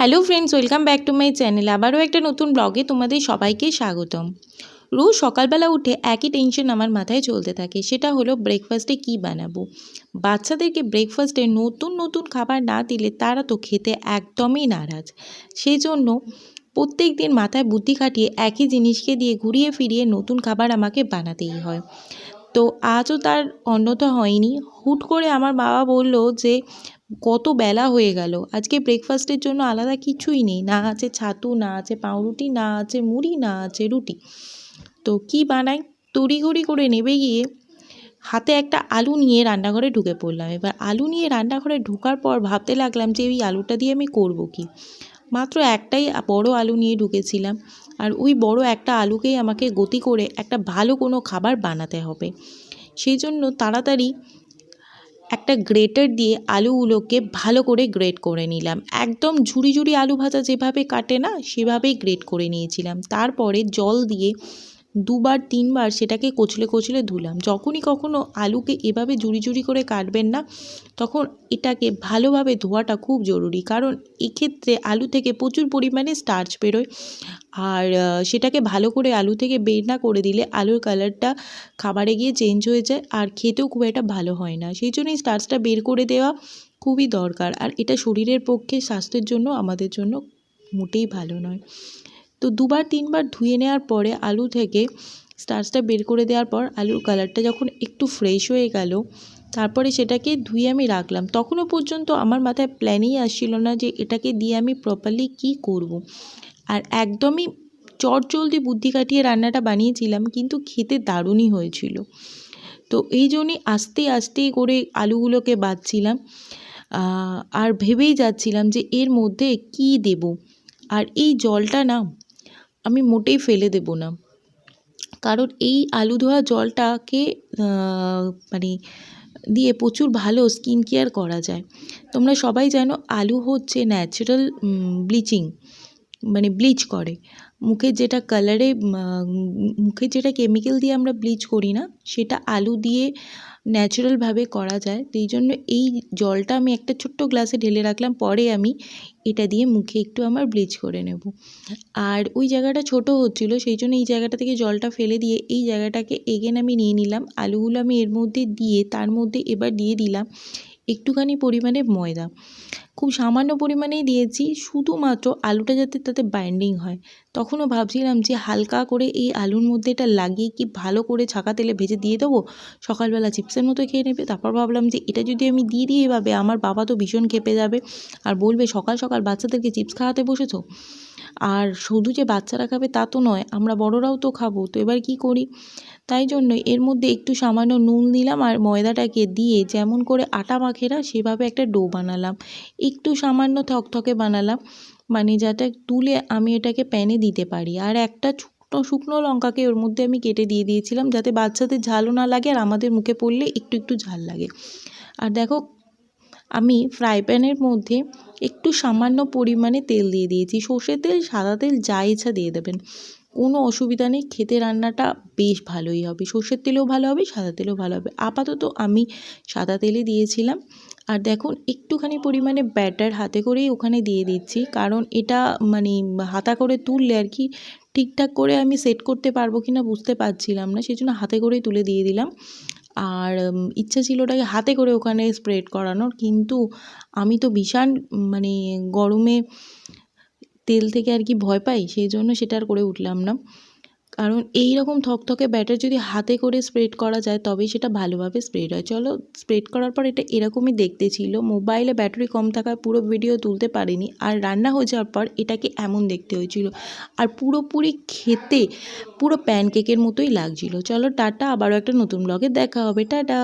Hello friends, welcome back to my channel. আবারও একটা নতুন ব্লগে তোমাদের সবাইকে স্বাগতম। রোজ সকালবেলা উঠে একই টেনশন আমার মাথায় চলতে থাকে, সেটা হলো ব্রেকফাস্টে কি বানাবো। বাচ্চাদেরকে ব্রেকফাস্টে নতুন নতুন খাবার না দিলে তারা তো খেতে একদমই নারাজ। সেই জন্য প্রত্যেক দিন মাথায় বুদ্ধি খাটিয়ে একই জিনিসকে দিয়ে ঘুরিয়ে ফিরিয়ে নতুন খাবার আমাকে বানাতেই হয়। তো আজও তার অন্যথা হয়নি। হুট করে আমার বাবা বলল যে কত বেলা হয়ে গেল, আজকে ব্রেকফাস্টের জন্য আলাদা কিছুই নেই, না আছে ছাতু, না আছে পাউরুটি, না আছে মুড়ি, না আছে রুটি। তো কি বানাই? তড়িঘড়ি করে নেমে গিয়ে হাতে একটা আলু নিয়ে রান্নাঘরে ঢুকে পড়লাম। এবার আলু নিয়ে রান্নাঘরে ঢোকার পর ভাবতে লাগলাম যে ওই আলুটা দিয়ে আমি করব কি। মাত্র একটাই বড় আলু নিয়ে ঢুকেছিলাম, আর ওই বড় একটা আলুকেই আমাকে গতি করে একটা ভালো কোনো খাবার বানাতে হবে। সেই জন্য তাড়াতাড়ি একটা গ্রেটার দিয়ে আলুগুলোকে ভালো করে গ্রেট করে নিলাম। একদম ঝুরি ঝুরি আলু ভাজা যেভাবে কাটে না, সেভাবেই গ্রেট করে নিয়েছিলাম। তারপরে জল দিয়ে দুবার তিনবার সেটাকে কচলে কচলে ধুলাম। যখনই কখনো আলুকে এভাবে ঝুরি ঝুরি করে কাটবেন না, তখন এটাকে ভালোভাবে ধোয়াটা খুব জরুরি, কারণ এক্ষেত্রে আলু থেকে প্রচুর পরিমাণে স্টার্চ বেরোয়। আর সেটাকে ভালো করে আলু থেকে বের না করে দিলে আলুর কালারটা খাবারে গিয়ে চেঞ্জ হয়ে যায়, আর খেতেও খুব একটা ভালো হয় না। সেই জন্য এই স্টার্চটা বের করে দেওয়া খুবই দরকার, আর এটা শরীরের পক্ষে, স্বাস্থ্যের জন্য, আমাদের জন্য মোটেই ভালো নয়। তো দুবার তিনবার ধুয়ে নেওয়ার পরে আলু থেকে স্টার্চটা বের করে দেওয়ার পর আলুর কালারটা যখন একটু ফ্রেশ হয়ে গেল, তারপরে সেটাকে ধুয়ে আমি রাখলাম। তখনও পর্যন্ত আমার মাথায় প্ল্যানই আসছিল না যে এটাকে দিয়ে আমি প্রপারলি কী করব। আর একদমই চটজলদি বুদ্ধি কাটিয়ে রান্নাটা বানিয়েছিলাম, কিন্তু খেতে দারুণই হয়েছিল। তো এই জন্যই আস্তে আস্তে করে আলুগুলোকে বাছছিলাম, আর ভেবেই যাচ্ছিলাম যে এর মধ্যে কি দেব। আর এই জলটা না আমি মোটেই ফেলে দেব না, কারণ এই আলু ধোয়া জলটাকে মানে দিয়ে প্রচুর ভালো স্কিন কেয়ার করা যায়। তোমরা সবাই জানো আলু হচ্ছে ন্যাচারাল ব্লিচিং, মানে ব্লিচ করে। মুখের যেটা কালারে মুখের যেটা কেমিক্যাল দিয়ে আমরা ব্লিচ করি না, সেটা আলু দিয়ে ন্যাচারালভাবে করা যায়। তো এই জন্য এই জলটা আমি একটা ছোট্ট গ্লাসে ঢেলে রাখলাম, পরে আমি এটা দিয়ে মুখে একটু আমার ব্লিচ করে নেব। আর ওই জায়গাটা ছোট হচ্ছিল, সেই জন্য এই জায়গাটা থেকে জলটা ফেলে দিয়ে এই জায়গাটাকে এগেন আমি নিয়ে নিলাম। আলুগুলো আমি এর মধ্যে দিয়ে তার মধ্যে এবার দিয়ে দিলাম একটুখানি পরিমাণে ময়দা। খুব সামান্য পরিমাণেই দিয়েছি, শুধুমাত্র আলুটা যাতে তাতে বাইন্ডিং হয়। তখনও ভাবছিলাম যে হালকা করে এই আলুর মধ্যে এটা লাগিয়ে কি ভালো করে ছাকা তেলে ভেজে দিয়ে দেবো, সকালবেলা চিপসের মতো খেয়ে নেবে। তারপর ভাবলাম যে এটা যদি আমি দিয়ে দিই এভাবে, আমার বাবা তো ভীষণ ক্ষেপে যাবে, আর বলবে সকাল সকাল বাচ্চাদেরকে চিপস খাওয়াতে বসেছো। আর শুধু যে বাচ্চারা খাবে তা তো নয়, আমরা বড়রাও তো খাবো। তো এবার কি করি, তাই জন্য এর মধ্যে একটু সামান্য নুন দিলাম, আর ময়দাটাকে দিয়ে যেমন করে আটা মাখে না, সেভাবে একটা ডো বানালাম। একটু সামান্য থকথকে বানালাম, মানে যাতে তুলে আমি এটাকে প্যানে দিতে পারি। আর একটা শুকনো শুকনো লঙ্কাকে ওর মধ্যে আমি কেটে দিয়ে দিয়েছিলাম, যাতে বাচ্চাদের ঝালও না লাগে আর আমাদের মুখে পড়লে একটু একটু ঝাল লাগে। আর দেখো, আমি ফ্রাই প্যানের মধ্যে একটু সামান্য পরিমাণে তেল দিয়ে দিয়েছি। সর্ষের তেল, সাদা তেল, যা ইচ্ছা দিয়ে দেবেন, কোনো অসুবিধা নেই। খেতে রান্নাটা বেশ ভালোই হবে, সর্ষের তেলেও ভালো হবে, সাদা তেলেও ভালো হবে। আপাতত আমি সাদা তেলে দিয়েছিলাম। আর দেখুন, একটুখানি পরিমাণে ব্যাটার হাতে করেই ওখানে দিয়ে দিচ্ছি, কারণ এটা মানে হাতা করে তুললে আর কি ঠিকঠাক করে আমি সেট করতে পারবো কি না বুঝতে পারছিলাম না, সেই জন্য হাতে করেই তুলে দিয়ে দিলাম। আর ইচ্ছা ছিল ওটাকে হাতে করে ওখানে স্প্রেড করানোর, কিন্তু আমি তো ভীষণ মানে গরমে তেল থেকে আর কি ভয় পাই, সেই জন্য সেটা আর করে উঠলাম না। কারণ এই রকম থকথকে ব্যাটার যদি হাতে করে স্প্রেড করা যায়, তবেই সেটা ভালোভাবে স্প্রেড হয়। চলো, স্প্রেড করার পর এটা এরকমই দেখতে ছিল। মোবাইলে ব্যাটারি কম থাকায় পুরো ভিডিও তুলতে পারিনি, আর রান্না হয়ে যাওয়ার পর এটাকে এমন দেখতে হয়েছিল, আর পুরোপুরি খেতে পুরো প্যানকেকের মতোই লাগছিল। চলো টাটা, আবারও একটা নতুন ব্লগে দেখা হবে, টাটা।